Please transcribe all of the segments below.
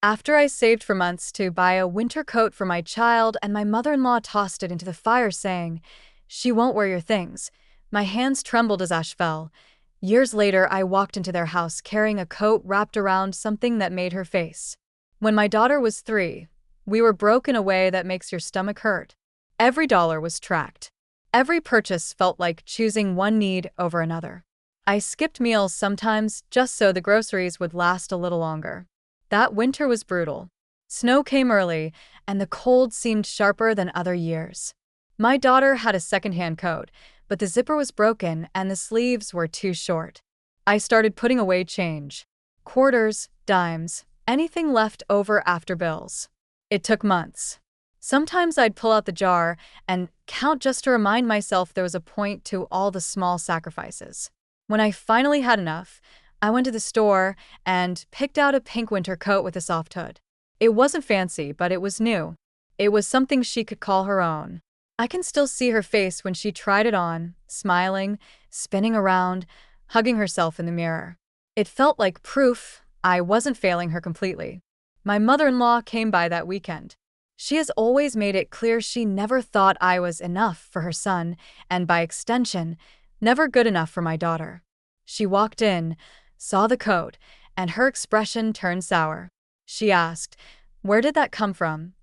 After I saved for months to buy a winter coat for my child and my mother-in-law tossed it into the fire saying, "She won't wear your things," my hands trembled as ash fell. Years later, I walked into their house carrying a coat wrapped around something that made her face. When my daughter was 3, we were broke in a way that makes your stomach hurt. Every dollar was tracked. Every purchase felt like choosing one need over another. I skipped meals sometimes just so the groceries would last a little longer. That winter was brutal. Snow came early, and the cold seemed sharper than other years. My daughter had a second-hand coat, but the zipper was broken and the sleeves were too short. I started putting away change. Quarters, dimes, anything left over after bills. It took months. Sometimes I'd pull out the jar and count just to remind myself there was a point to all the small sacrifices. When I finally had enough, I went to the store and picked out a pink winter coat with a soft hood. It wasn't fancy, but it was new. It was something she could call her own. I can still see her face when she tried it on, smiling, spinning around, hugging herself in the mirror. It felt like proof I wasn't failing her completely. My mother-in-law came by that weekend. She has always made it clear she never thought I was enough for her son, and by extension, never good enough for my daughter. She walked in, saw the coat, and her expression turned sour. She asked, "Where did that come from?"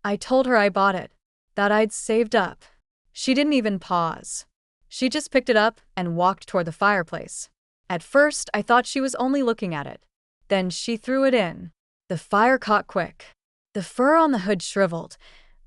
I told her I bought it, that I'd saved up. She didn't even pause. She just picked it up and walked toward the fireplace. At first, I thought she was only looking at it. Then she threw it in. The fire caught quick. The fur on the hood shriveled,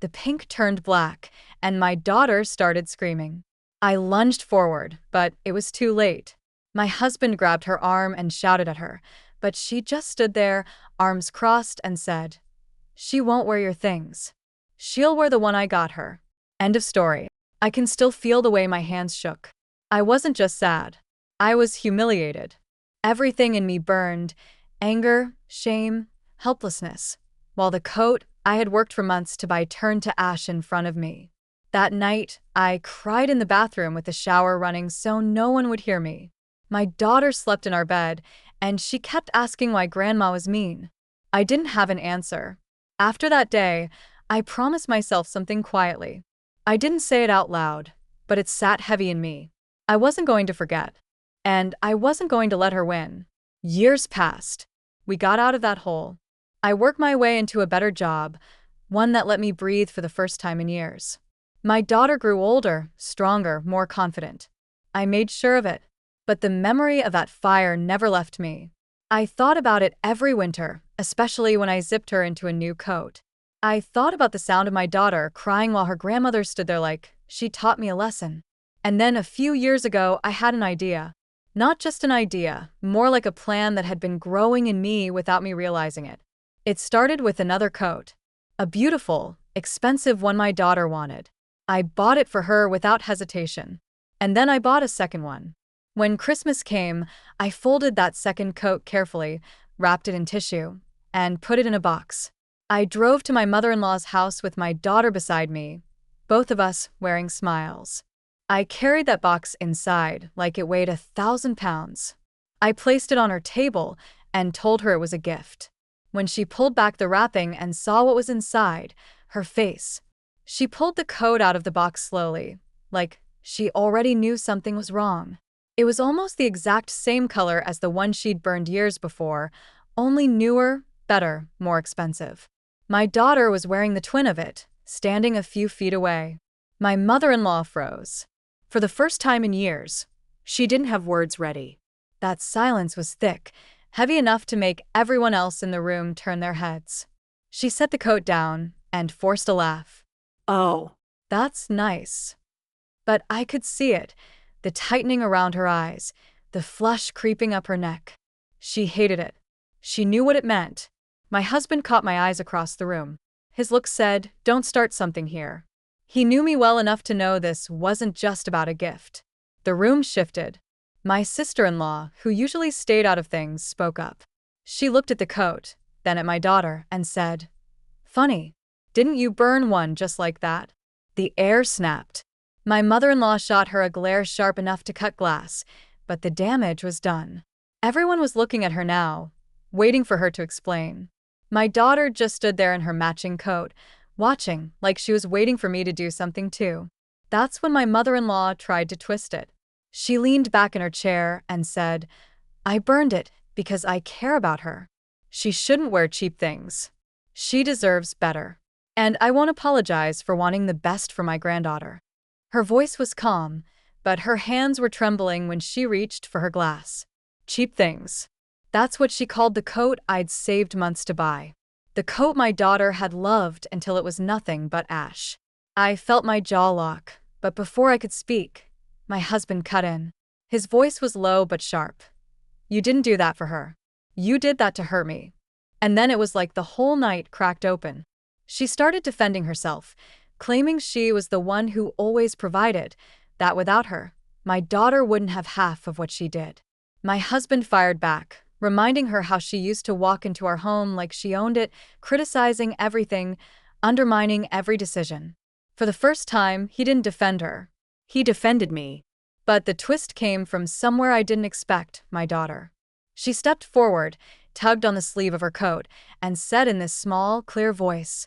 the pink turned black, and my daughter started screaming. I lunged forward, but it was too late. My husband grabbed her arm and shouted at her, but she just stood there, arms crossed, and said, "She won't wear your things. She'll wear the one I got her." End of story. I can still feel the way my hands shook. I wasn't just sad. I was humiliated. Everything in me burned: anger, shame, helplessness. While the coat I had worked for months to buy turned to ash in front of me. That night, I cried in the bathroom with the shower running so no one would hear me. My daughter slept in our bed, and she kept asking why Grandma was mean. I didn't have an answer. After that day, I promised myself something quietly. I didn't say it out loud, but it sat heavy in me. I wasn't going to forget. And I wasn't going to let her win. Years passed. We got out of that hole. I worked my way into a better job, one that let me breathe for the first time in years. My daughter grew older, stronger, more confident. I made sure of it. But the memory of that fire never left me. I thought about it every winter, especially when I zipped her into a new coat. I thought about the sound of my daughter crying while her grandmother stood there like she taught me a lesson. And then a few years ago, I had an idea. Not just an idea, more like a plan that had been growing in me without me realizing it. It started with another coat. A beautiful, expensive one my daughter wanted. I bought it for her without hesitation. And then I bought a second one. When Christmas came, I folded that second coat carefully, wrapped it in tissue, and put it in a box. I drove to my mother-in-law's house with my daughter beside me, both of us wearing smiles. I carried that box inside like it weighed 1,000 pounds. I placed it on her table and told her it was a gift. When she pulled back the wrapping and saw what was inside, her face. She pulled the coat out of the box slowly, like she already knew something was wrong. It was almost the exact same color as the one she'd burned years before, only newer, better, more expensive. My daughter was wearing the twin of it, standing a few feet away. My mother-in-law froze. For the first time in years, she didn't have words ready. That silence was thick, heavy enough to make everyone else in the room turn their heads. She set the coat down and forced a laugh. "Oh, that's nice." But I could see it. The tightening around her eyes, the flush creeping up her neck. She hated it. She knew what it meant. My husband caught my eyes across the room. His look said, "Don't start something here." He knew me well enough to know this wasn't just about a gift. The room shifted. My sister-in-law, who usually stayed out of things, spoke up. She looked at the coat, then at my daughter, and said, "Funny. Didn't you burn one just like that?" The air snapped. My mother-in-law shot her a glare sharp enough to cut glass, but the damage was done. Everyone was looking at her now, waiting for her to explain. My daughter just stood there in her matching coat, watching, like she was waiting for me to do something too. That's when my mother-in-law tried to twist it. She leaned back in her chair and said, "I burned it because I care about her. She shouldn't wear cheap things. She deserves better. And I won't apologize for wanting the best for my granddaughter." Her voice was calm, but her hands were trembling when she reached for her glass. Cheap things. That's what she called the coat I'd saved months to buy. The coat my daughter had loved until it was nothing but ash. I felt my jaw lock, but before I could speak, my husband cut in. His voice was low but sharp. "You didn't do that for her. You did that to hurt me." And then it was like the whole night cracked open. She started defending herself, claiming she was the one who always provided, that without her, my daughter wouldn't have half of what she did. My husband fired back, reminding her how she used to walk into our home like she owned it, criticizing everything, undermining every decision. For the first time, he didn't defend her. He defended me. But the twist came from somewhere I didn't expect, my daughter. She stepped forward, tugged on the sleeve of her coat, and said in this small, clear voice,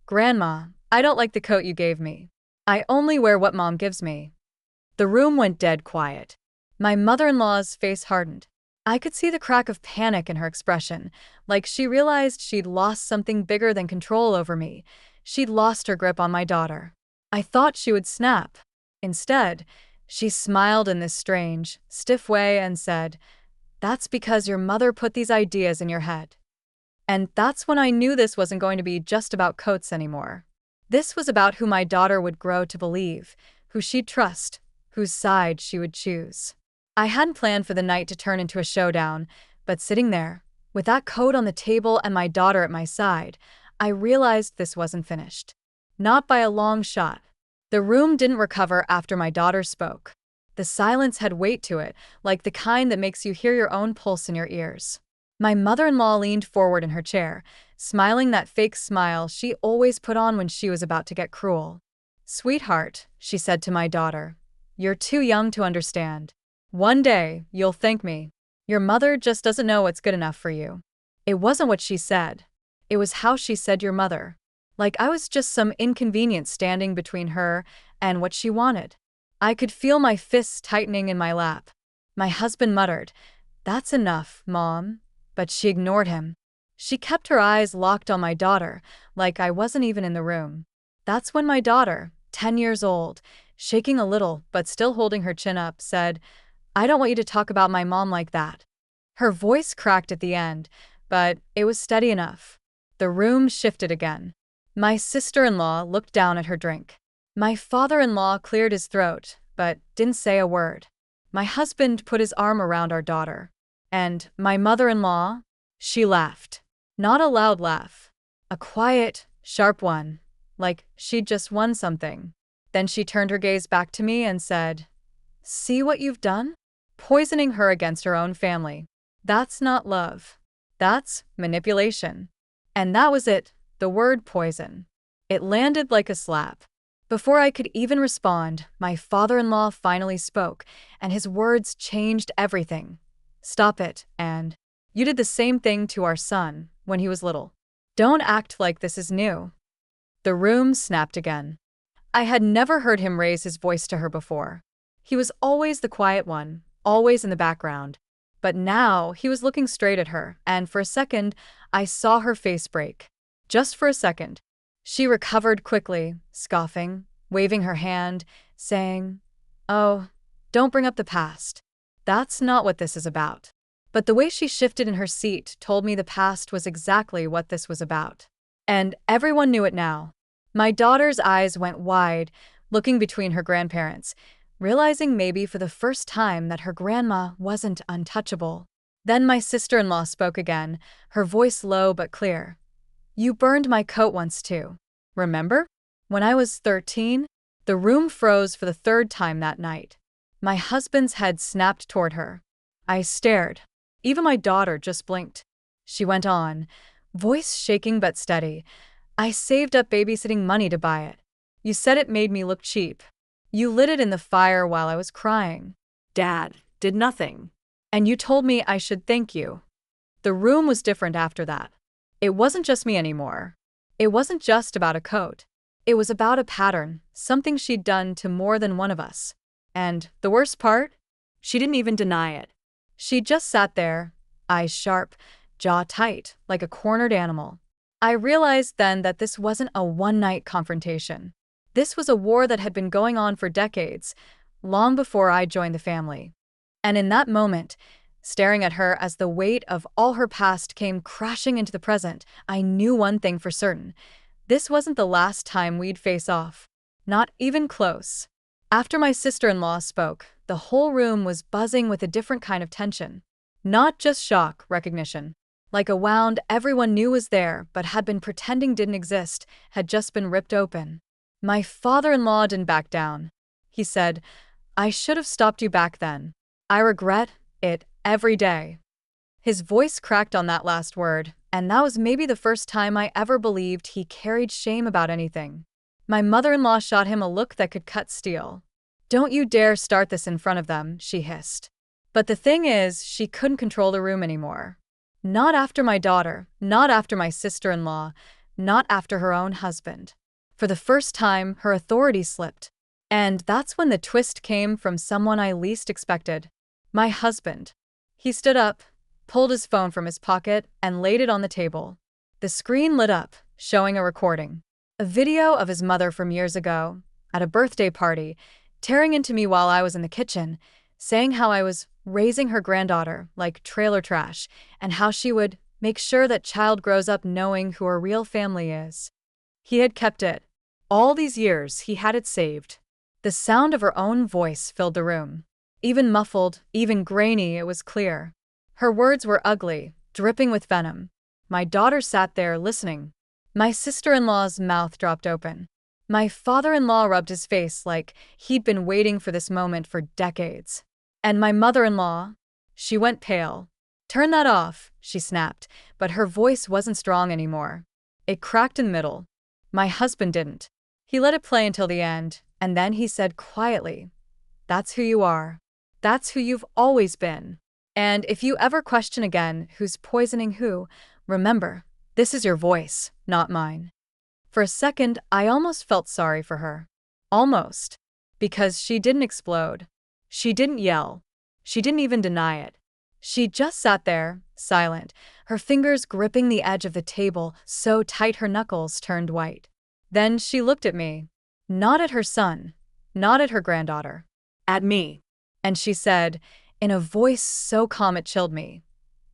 "Grandma, I don't like the coat you gave me. I only wear what Mom gives me." The room went dead quiet. My mother-in-law's face hardened. I could see the crack of panic in her expression, like she realized she'd lost something bigger than control over me. She'd lost her grip on my daughter. I thought she would snap. Instead, she smiled in this strange, stiff way and said, "That's because your mother put these ideas in your head." And that's when I knew this wasn't going to be just about coats anymore. This was about who my daughter would grow to believe, who she'd trust, whose side she would choose. I hadn't planned for the night to turn into a showdown, but sitting there, with that coat on the table and my daughter at my side, I realized this wasn't finished. Not by a long shot. The room didn't recover after my daughter spoke. The silence had weight to it, like the kind that makes you hear your own pulse in your ears. My mother-in-law leaned forward in her chair, smiling that fake smile she always put on when she was about to get cruel. "Sweetheart," she said to my daughter, "you're too young to understand. One day, you'll thank me. Your mother just doesn't know what's good enough for you." It wasn't what she said. It was how she said your mother. Like I was just some inconvenience standing between her and what she wanted. I could feel my fists tightening in my lap. My husband muttered, "That's enough, Mom." But she ignored him. She kept her eyes locked on my daughter, like I wasn't even in the room. That's when my daughter, 10 years old, shaking a little but still holding her chin up, said, "I don't want you to talk about my mom like that." Her voice cracked at the end, but it was steady enough. The room shifted again. My sister-in-law looked down at her drink. My father-in-law cleared his throat, but didn't say a word. My husband put his arm around our daughter. And my mother-in-law? She laughed. Not a loud laugh. A quiet, sharp one, like she'd just won something. Then she turned her gaze back to me and said, "See what you've done? Poisoning her against her own family. That's not love. That's manipulation." And that was it, the word poison. It landed like a slap. Before I could even respond, my father-in-law finally spoke, and his words changed everything. "Stop it, and you did the same thing to our son when he was little. Don't act like this is new." The room snapped again. I had never heard him raise his voice to her before. He was always the quiet one, always in the background. But now he was looking straight at her, and for a second, I saw her face break. Just for a second. She recovered quickly, scoffing, waving her hand, saying, "Oh, don't bring up the past. That's not what this is about." But the way she shifted in her seat told me the past was exactly what this was about. And everyone knew it now. My daughter's eyes went wide, looking between her grandparents, realizing maybe for the first time that her grandma wasn't untouchable. Then my sister-in-law spoke again, her voice low but clear. "You burned my coat once too. Remember? When I was 13? The room froze for the third time that night. My husband's head snapped toward her. I stared. Even my daughter just blinked. She went on, voice shaking but steady. "I saved up babysitting money to buy it. You said it made me look cheap. You lit it in the fire while I was crying. Dad did nothing. And you told me I should thank you." The room was different after that. It wasn't just me anymore. It wasn't just about a coat. It was about a pattern, something she'd done to more than one of us. And the worst part? She didn't even deny it. She just sat there, eyes sharp, jaw tight, like a cornered animal. I realized then that this wasn't a one-night confrontation. This was a war that had been going on for decades, long before I joined the family. And in that moment, staring at her as the weight of all her past came crashing into the present, I knew one thing for certain. This wasn't the last time we'd face off. Not even close. After my sister-in-law spoke, the whole room was buzzing with a different kind of tension. Not just shock, recognition. Like a wound everyone knew was there but had been pretending didn't exist, had just been ripped open. My father-in-law didn't back down. He said, "I should have stopped you back then. I regret it every day." His voice cracked on that last word, and that was maybe the first time I ever believed he carried shame about anything. My mother-in-law shot him a look that could cut steel. "Don't you dare start this in front of them," she hissed. But the thing is, she couldn't control the room anymore. Not after my daughter, not after my sister-in-law, not after her own husband. For the first time, her authority slipped. And that's when the twist came from someone I least expected. My husband. He stood up, pulled his phone from his pocket, and laid it on the table. The screen lit up, showing a recording. A video of his mother from years ago, at a birthday party, tearing into me while I was in the kitchen, saying how I was raising her granddaughter like trailer trash, and how she would make sure that child grows up knowing who her real family is. He had kept it. All these years, he had it saved. The sound of her own voice filled the room. Even muffled, even grainy, it was clear. Her words were ugly, dripping with venom. My daughter sat there listening. My sister-in-law's mouth dropped open. My father-in-law rubbed his face like he'd been waiting for this moment for decades. And my mother-in-law? She went pale. "Turn that off," she snapped, but her voice wasn't strong anymore. It cracked in the middle. My husband didn't. He let it play until the end, and then he said quietly, "That's who you are. That's who you've always been. And if you ever question again who's poisoning who, remember, this is your voice, not mine." For a second, I almost felt sorry for her. Almost. Because she didn't explode. She didn't yell. She didn't even deny it. She just sat there, silent, her fingers gripping the edge of the table so tight her knuckles turned white. Then she looked at me. Not at her son. Not at her granddaughter. At me. And she said, in a voice so calm it chilled me,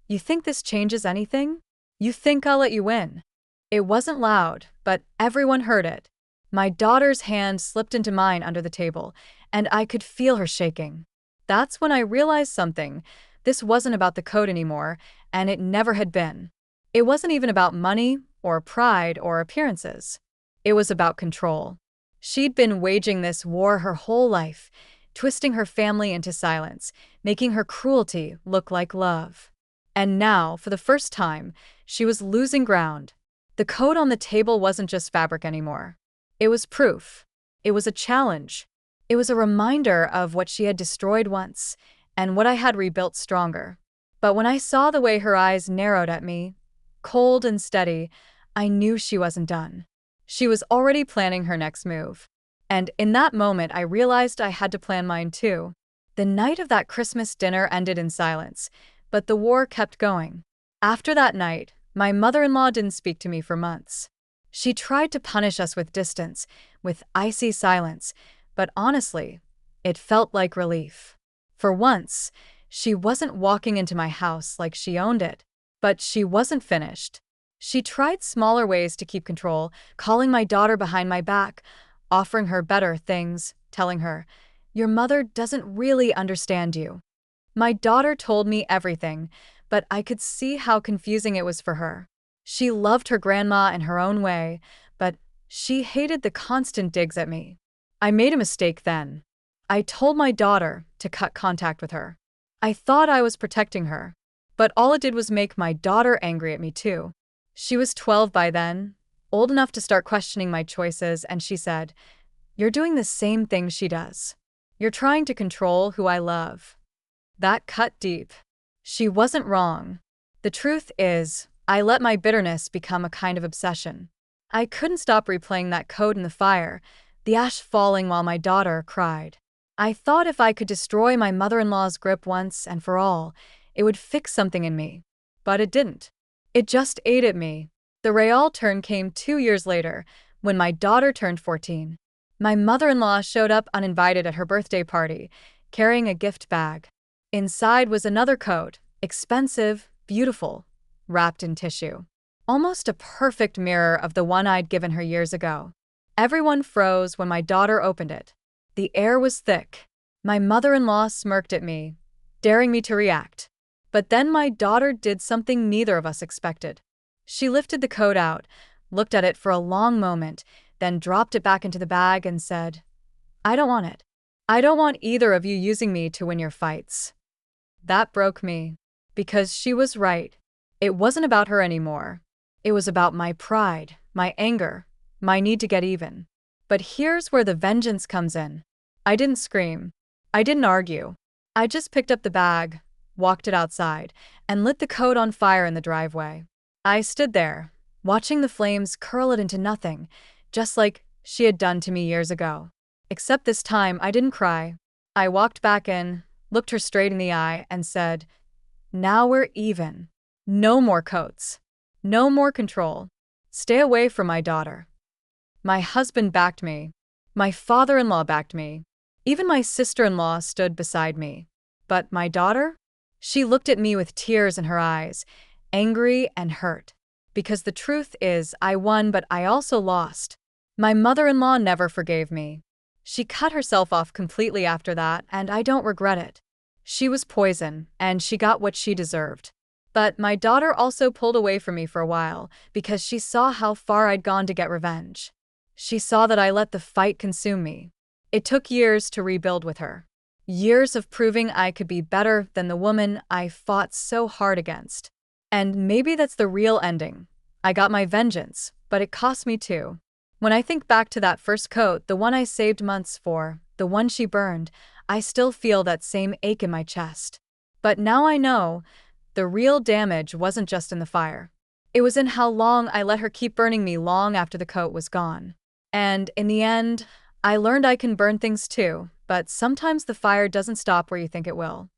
"You think this changes anything? You think I'll let you win?" It wasn't loud, but everyone heard it. My daughter's hand slipped into mine under the table, and I could feel her shaking. That's when I realized something. This wasn't about the code anymore, and it never had been. It wasn't even about money, or pride, or appearances. It was about control. She'd been waging this war her whole life, twisting her family into silence, making her cruelty look like love. And now, for the first time, she was losing ground. The code on the table wasn't just fabric anymore. It was proof. It was a challenge. It was a reminder of what she had destroyed once, and what I had rebuilt stronger. But when I saw the way her eyes narrowed at me, cold and steady, I knew she wasn't done. She was already planning her next move. And in that moment, I realized I had to plan mine too. The night of that Christmas dinner ended in silence, but the war kept going. After that night, my mother-in-law didn't speak to me for months. She tried to punish us with distance, with icy silence, but honestly, it felt like relief. For once, she wasn't walking into my house like she owned it, but she wasn't finished. She tried smaller ways to keep control, calling my daughter behind my back, offering her better things, telling her, "Your mother doesn't really understand you." My daughter told me everything, but I could see how confusing it was for her. She loved her grandma in her own way, but she hated the constant digs at me. I made a mistake then. I told my daughter to cut contact with her. I thought I was protecting her, but all it did was make my daughter angry at me too. She was 12 by then, old enough to start questioning my choices, and she said, "You're doing the same thing she does. You're trying to control who I love." That cut deep. She wasn't wrong. The truth is, I let my bitterness become a kind of obsession. I couldn't stop replaying that coat in the fire, the ash falling while my daughter cried. I thought if I could destroy my mother-in-law's grip once and for all, it would fix something in me. But it didn't. It just ate at me. The real turn came 2 years later, when my daughter turned 14. My mother-in-law showed up uninvited at her birthday party, carrying a gift bag. Inside was another coat, expensive, beautiful, wrapped in tissue. Almost a perfect mirror of the one I'd given her years ago. Everyone froze when my daughter opened it. The air was thick. My mother-in-law smirked at me, daring me to react. But then my daughter did something neither of us expected. She lifted the coat out, looked at it for a long moment, then dropped it back into the bag and said, "I don't want it. I don't want either of you using me to win your fights." That broke me. Because she was right. It wasn't about her anymore. It was about my pride, my anger, my need to get even. But here's where the vengeance comes in. I didn't scream. I didn't argue. I just picked up the bag, walked it outside, and lit the coat on fire in the driveway. I stood there, watching the flames curl it into nothing, just like she had done to me years ago. Except this time I didn't cry. I walked back in, looked her straight in the eye, and said, "Now we're even. No more coats. No more control. Stay away from my daughter." My husband backed me. My father-in-law backed me. Even my sister-in-law stood beside me. But my daughter? She looked at me with tears in her eyes, angry and hurt. Because the truth is, I won, but I also lost. My mother-in-law never forgave me. She cut herself off completely after that, and I don't regret it. She was poison, and she got what she deserved. But my daughter also pulled away from me for a while, because she saw how far I'd gone to get revenge. She saw that I let the fight consume me. It took years to rebuild with her. Years of proving I could be better than the woman I fought so hard against. And maybe that's the real ending. I got my vengeance, but it cost me too. When I think back to that first coat, the one I saved months for, the one she burned, I still feel that same ache in my chest. But now I know, the real damage wasn't just in the fire. It was in how long I let her keep burning me long after the coat was gone. And in the end, I learned I can burn things too, but sometimes the fire doesn't stop where you think it will.